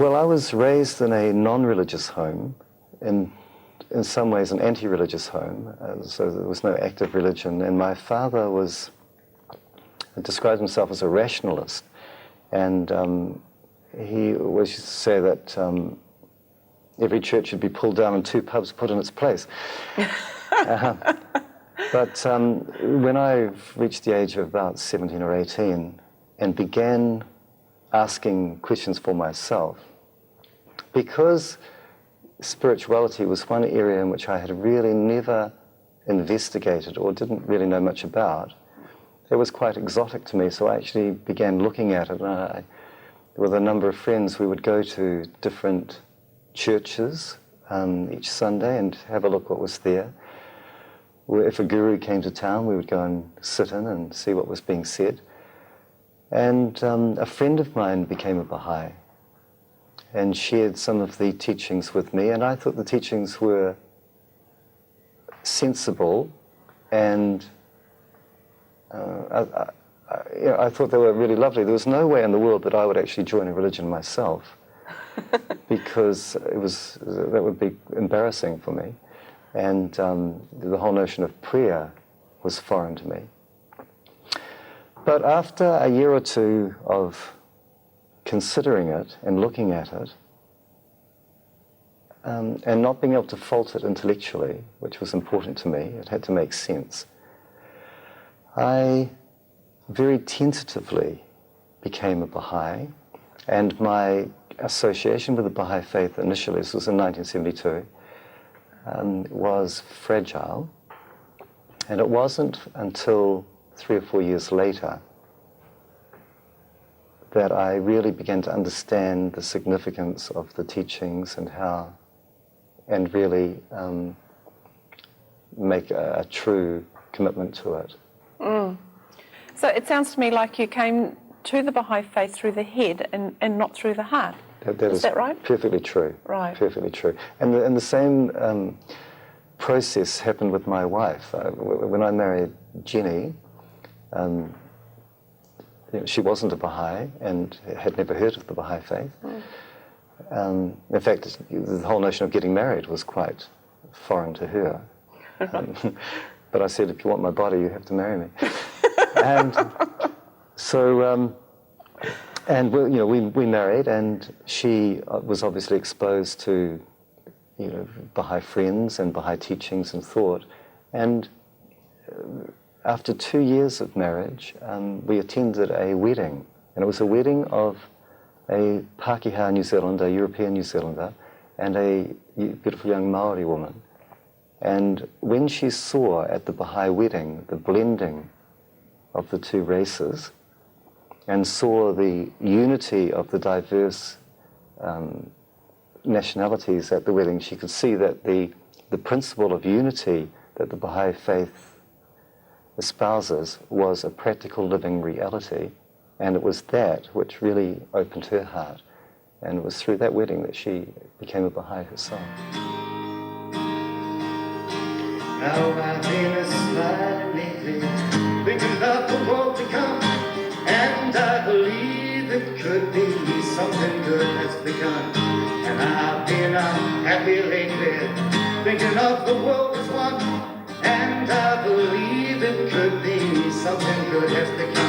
Well, I was raised in a non-religious home, in some ways an anti-religious home, so there was no active religion, and my father described himself as a rationalist, and he always used to say that every church should be pulled down and 2 pubs put in its place. But when I reached the age of about 17 or 18 and began asking questions for myself, because spirituality was one area in which I had really never investigated or didn't really know much about, it was quite exotic to me, so I actually began looking at it. And with a number of friends, we would go to different churches each Sunday and have a look what was there. If a guru came to town, we would go and sit in and see what was being said. And a friend of mine became a Baha'i and shared some of the teachings with me, and I thought the teachings were sensible, and I thought they were really lovely. There was no way in the world that I would actually join a religion myself, because that would be embarrassing for me, and the whole notion of prayer was foreign to me. But after a year or two of considering it and looking at it, and not being able to fault it intellectually, which was important to me, it had to make sense, I very tentatively became a Baha'i, and my association with the Baha'i faith initially, this was in 1972, was fragile, and it wasn't until 3 or 4 years later that I really began to understand the significance of the teachings and really make a true commitment to it. Mm. So it sounds to me like you came to the Baha'i faith through the head and not through the heart. Is that right? Perfectly true. Right. Perfectly true. And the same process happened with my wife. When I married Jenny, she wasn't a Baha'i and had never heard of the Baha'i faith. Mm. In fact, the whole notion of getting married was quite foreign to her. But I said, if you want my body, you have to marry me. And so, we married, and she was obviously exposed to, Baha'i friends and Baha'i teachings and thought. And after 2 years of marriage, we attended a wedding, and it was a wedding of a Pākehā New Zealander, a European New Zealander, and a beautiful young Maori woman. And when she saw at the Baha'i wedding the blending of the 2 races, and saw the unity of the diverse nationalities at the wedding, she could see that the principle of unity that the Baha'i faith espouses was a practical living reality, and it was that which really opened her heart, and it was through that wedding that she became a Baha'i herself. Now I've been smiling lately, thinking about the world to come, and I believe it could be something good has begun. And I've been happy lately, thinking of the world as one, and I believe it could be something good has begun.